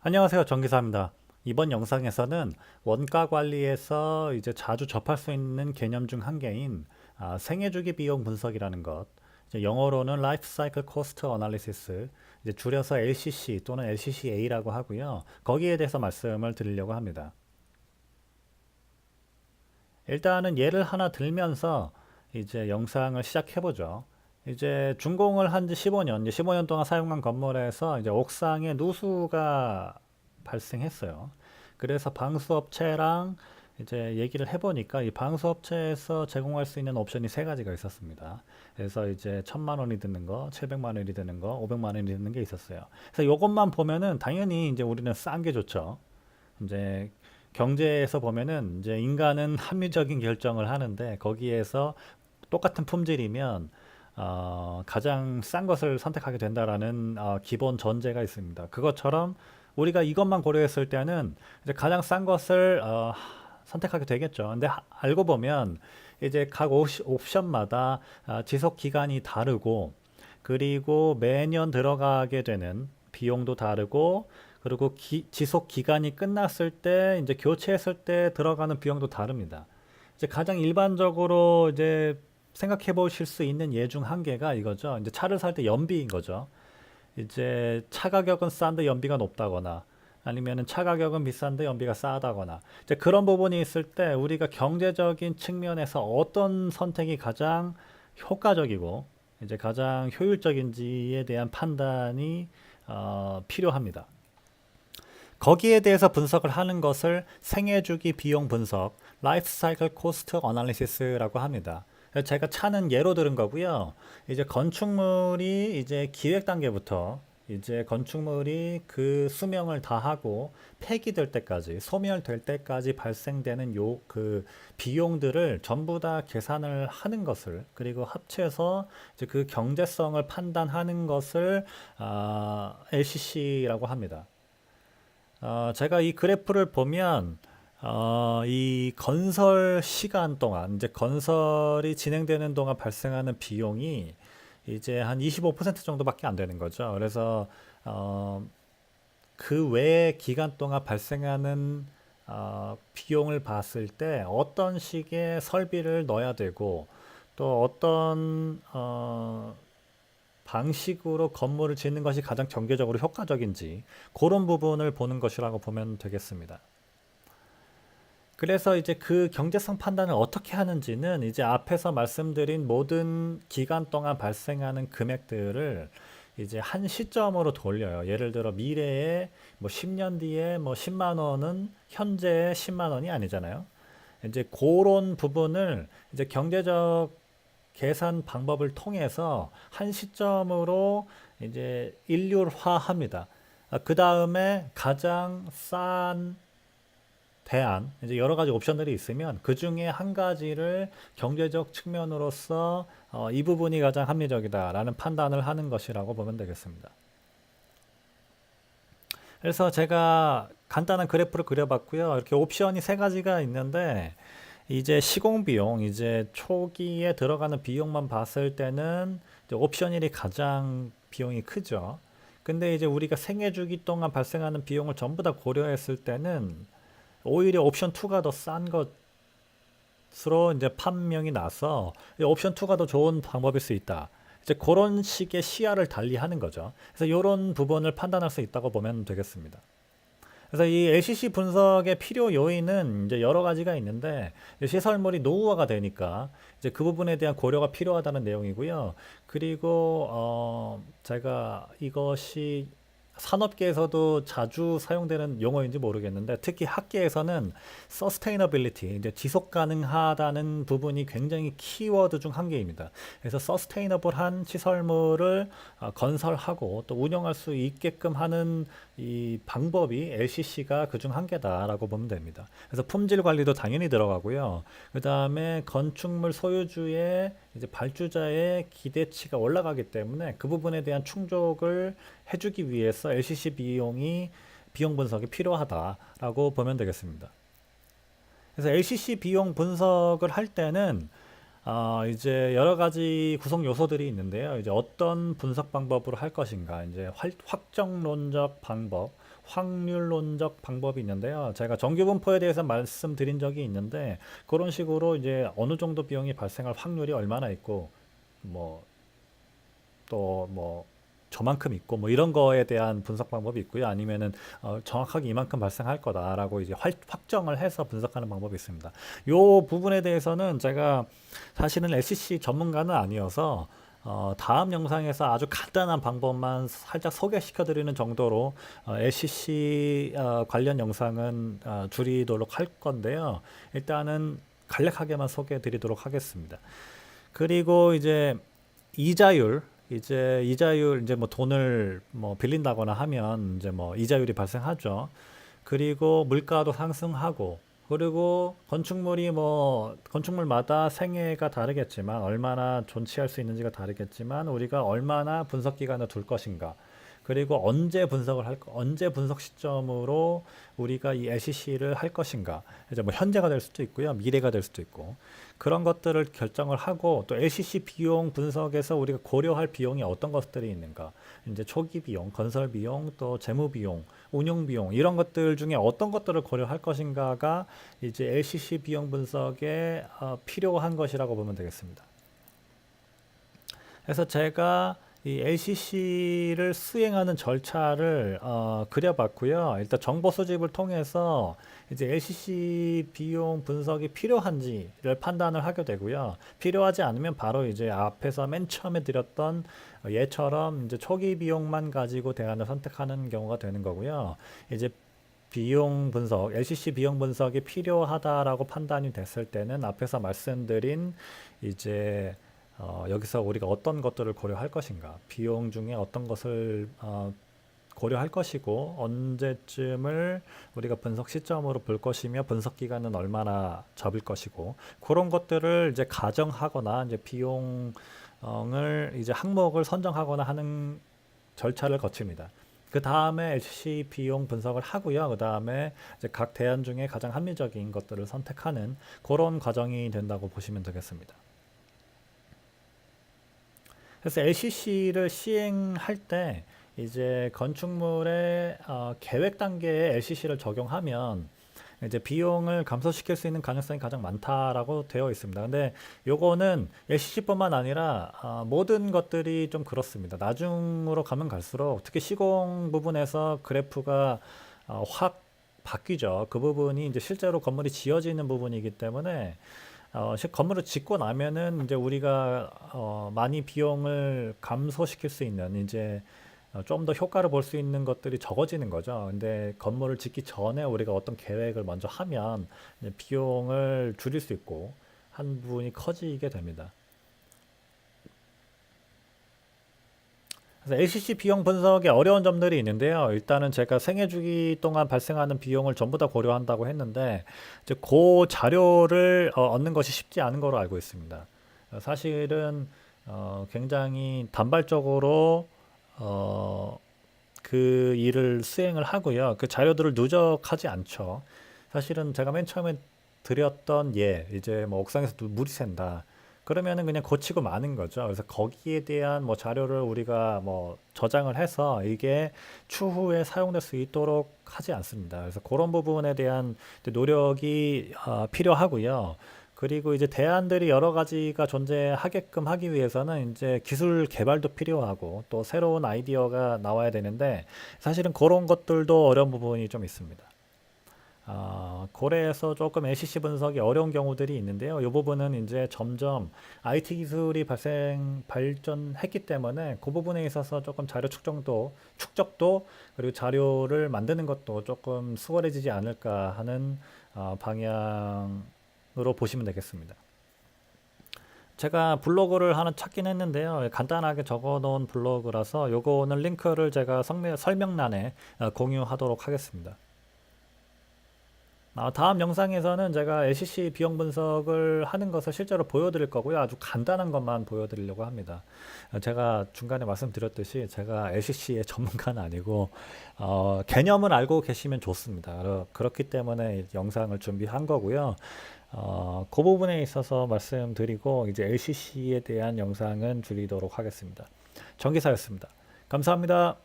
안녕하세요. 정기사입니다. 이번 영상에서는 원가 관리에서 이제 자주 접할 수 있는 개념 중 한 개인 생애주기 비용 분석이라는 것, 이제 영어로는 Life Cycle Cost Analysis, 이제 줄여서 LCC 또는 LCCA라고 하고요. 거기에 대해서 말씀을 드리려고 합니다. 일단은 예를 하나 들면서 이제 영상을 시작해 보죠. 이제 준공을 한 지 15년, 이제 15년 동안 사용한 건물에서 이제 옥상에 누수가 발생했어요. 그래서 방수업체랑 이제 얘기를 해보니까 이 방수업체에서 제공할 수 있는 옵션이 세 가지가 있었습니다. 그래서 이제 1,000만 원이 드는 거, 700만 원이 드는 거, 500만 원이 드는 게 있었어요. 그래서 이것만 보면은 당연히 이제 우리는 싼 게 좋죠. 이제 경제에서 보면은 이제 인간은 합리적인 결정을 하는데 거기에서 똑같은 품질이면 가장 싼 것을 선택하게 된다라는 기본 전제가 있습니다. 그것처럼 우리가 이것만 고려했을 때는 이제 가장 싼 것을 선택하게 되겠죠. 근데 알고 보면 이제 각 옵션마다 지속 기간이 다르고 그리고 매년 들어가게 되는 비용도 다르고 그리고 지속 기간이 끝났을 때 이제 교체했을 때 들어가는 비용도 다릅니다. 이제 가장 일반적으로 이제 생각해 보실 수 있는 예 중 한 개가 이거죠. 이제 차를 살 때 연비인 거죠. 이제 차 가격은 싼데 연비가 높다거나 아니면은 차 가격은 비싼데 연비가 싸다거나 이제 그런 부분이 있을 때 우리가 경제적인 측면에서 어떤 선택이 가장 효과적이고 이제 가장 효율적인지에 대한 판단이 필요합니다. 거기에 대해서 분석을 하는 것을 생애주기 비용 분석, Life Cycle Cost Analysis라고 합니다. 제가 차는 예로 들은 거고요. 이제 건축물이 이제 기획 단계부터 이제 건축물이 그 수명을 다하고 폐기될 때까지, 소멸될 때까지 발생되는 그 비용들을 전부 다 계산을 하는 것을 그리고 합쳐서 이제 그 경제성을 판단하는 것을 LCC라고 합니다. 제가 이 그래프를 보면 이 건설 시간 동안 이제 건설이 진행되는 동안 발생하는 비용이 이제 한 25% 정도밖에 안 되는 거죠. 그래서 어, 그 외의 기간 동안 발생하는 비용을 봤을 때 어떤 식의 설비를 넣어야 되고 또 어떤 방식으로 건물을 짓는 것이 가장 경제적으로 효과적인지 그런 부분을 보는 것이라고 보면 되겠습니다. 그래서 이제 그 경제성 판단을 어떻게 하는지는 이제 앞에서 말씀드린 모든 기간 동안 발생하는 금액들을 이제 한 시점으로 돌려요. 예를 들어 미래에 뭐 10년 뒤에 뭐 10만 원은 현재의 10만 원이 아니잖아요. 이제 그런 부분을 이제 경제적 계산 방법을 통해서 한 시점으로 이제 일률화합니다. 그 다음에 가장 싼 대안, 이제 여러 가지 옵션들이 있으면 그 중에 한 가지를 경제적 측면으로서 이 부분이 가장 합리적이다라는 판단을 하는 것이라고 보면 되겠습니다. 그래서 제가 간단한 그래프를 그려봤고요. 이렇게 옵션이 세 가지가 있는데 이제 시공 비용, 이제 초기에 들어가는 비용만 봤을 때는 이제 옵션 1이 가장 비용이 크죠. 근데 이제 우리가 생애 주기 동안 발생하는 비용을 전부 다 고려했을 때는 오히려 옵션 2가 더 싼 것으로 이제 판명이 나서 옵션 2가 더 좋은 방법일 수 있다. 이제 그런 식의 시야를 달리 하는 거죠. 그래서 이런 부분을 판단할 수 있다고 보면 되겠습니다. 그래서 이 LCC 분석의 필요 요인은 이제 여러 가지가 있는데 시설물이 노후화가 되니까 이제 그 부분에 대한 고려가 필요하다는 내용이고요. 그리고 제가 이것이 산업계에서도 자주 사용되는 용어인지 모르겠는데 특히 학계에서는 sustainability, 이제 지속 가능하다는 부분이 굉장히 키워드 중 한 개입니다. 그래서 sustainable한 시설물을 건설하고 또 운영할 수 있게끔 하는 이 방법이 LCC가 그중 한 개다라고 보면 됩니다. 그래서 품질 관리도 당연히 들어가고요. 그 다음에 건축물 소유주의 이제 발주자의 기대치가 올라가기 때문에 그 부분에 대한 충족을 해주기 위해서 LCC 비용 분석이 필요하다라고 보면 되겠습니다. 그래서 LCC 비용 분석을 할 때는 이제 여러 가지 구성 요소들이 있는데요. 이제 어떤 분석 방법으로 할 것인가, 이제 확정론적 방법, 확률론적 방법이 있는데요. 제가 정규 분포에 대해서 말씀드린 적이 있는데 그런 식으로 이제 어느 정도 비용이 발생할 확률이 얼마나 있고 뭐 또 뭐 저만큼 있고 뭐 이런 거에 대한 분석 방법이 있고요. 아니면은 정확하게 이만큼 발생할 거다라고 이제 확정을 해서 분석하는 방법이 있습니다. 요 부분에 대해서는 제가 사실은 SCC 전문가는 아니어서 다음 영상에서 아주 간단한 방법만 살짝 소개시켜 드리는 정도로 SCC 관련 영상은 줄이도록 할 건데요. 일단은 간략하게만 소개해 드리도록 하겠습니다. 그리고 이자율 이제 뭐 돈을 뭐 빌린다거나 하면 이제 뭐 이자율이 발생하죠. 그리고 물가도 상승하고 그리고 건축물이 뭐 건축물마다 생애가 다르겠지만 얼마나 존치할 수 있는지가 다르겠지만 우리가 얼마나 분석 기간을 둘 것인가 그리고 언제 분석 시점으로 우리가 이 LCC를 할 것인가 이제 뭐 현재가 될 수도 있고요 미래가 될 수도 있고 그런 것들을 결정을 하고 또 LCC 비용 분석에서 우리가 고려할 비용이 어떤 것들이 있는가 이제 초기 비용, 건설 비용, 또 재무 비용, 운용 비용 이런 것들 중에 어떤 것들을 고려할 것인가가 이제 LCC 비용 분석에 필요한 것이라고 보면 되겠습니다. 그래서 제가 이 LCC를 수행하는 절차를 그려봤고요. 일단 정보 수집을 통해서 이제 LCC 비용 분석이 필요한지를 판단을 하게 되고요. 필요하지 않으면 바로 이제 앞에서 맨 처음에 드렸던 예처럼 이제 초기 비용만 가지고 대안을 선택하는 경우가 되는 거고요. 이제 비용 분석, LCC 비용 분석이 필요하다라고 판단이 됐을 때는 앞에서 말씀드린 이제 여기서 우리가 어떤 것들을 고려할 것인가, 비용 중에 어떤 것을 고려할 것이고 언제쯤을 우리가 분석 시점으로 볼 것이며 분석 기간은 얼마나 잡을 것이고 그런 것들을 이제 가정하거나 이제 비용을 이제 항목을 선정하거나 하는 절차를 거칩니다. 그 다음에 LCC 비용 분석을 하고요. 그 다음에 이제 각 대안 중에 가장 합리적인 것들을 선택하는 그런 과정이 된다고 보시면 되겠습니다. 그래서 LCC를 시행할 때 이제 건축물의 계획 단계에 LCC를 적용하면 이제 비용을 감소시킬 수 있는 가능성이 가장 많다라고 되어 있습니다. 근데 요거는 LCC뿐만 아니라 모든 것들이 좀 그렇습니다. 나중으로 가면 갈수록 특히 시공 부분에서 그래프가 확 바뀌죠. 그 부분이 이제 실제로 건물이 지어지는 부분이기 때문에 건물을 짓고 나면은 이제 우리가 많이 비용을 감소시킬 수 있는 이제 좀 더 효과를 볼 수 있는 것들이 적어지는 거죠. 근데 건물을 짓기 전에 우리가 어떤 계획을 먼저 하면 이제 비용을 줄일 수 있고 한 부분이 커지게 됩니다. 그래서 LCC 비용 분석에 어려운 점들이 있는데요. 일단은 제가 생애 주기 동안 발생하는 비용을 전부 다 고려한다고 했는데 이제 그 자료를 얻는 것이 쉽지 않은 거로 알고 있습니다. 사실은 굉장히 단발적으로 그 일을 수행을 하고요. 그 자료들을 누적하지 않죠. 사실은 제가 맨 처음에 드렸던 이제 뭐 옥상에서 물이 샌다. 그러면은 그냥 고치고 마는 거죠. 그래서 거기에 대한 뭐 자료를 우리가 뭐 저장을 해서 이게 추후에 사용될 수 있도록 하지 않습니다. 그래서 그런 부분에 대한 노력이 필요하고요. 그리고 이제 대안들이 여러 가지가 존재하게끔 하기 위해서는 이제 기술 개발도 필요하고 또 새로운 아이디어가 나와야 되는데 사실은 그런 것들도 어려운 부분이 좀 있습니다. 고래에서 조금 LCC 분석이 어려운 경우들이 있는데요. 이 부분은 이제 점점 IT 기술이 발전했기 때문에 그 부분에 있어서 조금 자료 축적도 그리고 자료를 만드는 것도 조금 수월해지지 않을까 하는 방향으로 보시면 되겠습니다. 제가 블로그를 하나 찾긴 했는데요. 간단하게 적어 놓은 블로그라서 요거는 링크를 제가 설명란에 공유하도록 하겠습니다. 다음 영상에서는 제가 LCC 비용 분석을 하는 것을 실제로 보여드릴 거고요. 아주 간단한 것만 보여드리려고 합니다. 제가 중간에 말씀드렸듯이 제가 LCC의 전문가는 아니고 개념은 알고 계시면 좋습니다. 그렇기 때문에 영상을 준비한 거고요. 그 부분에 있어서 말씀드리고 이제 LCC에 대한 영상은 줄이도록 하겠습니다. 정기사였습니다. 감사합니다.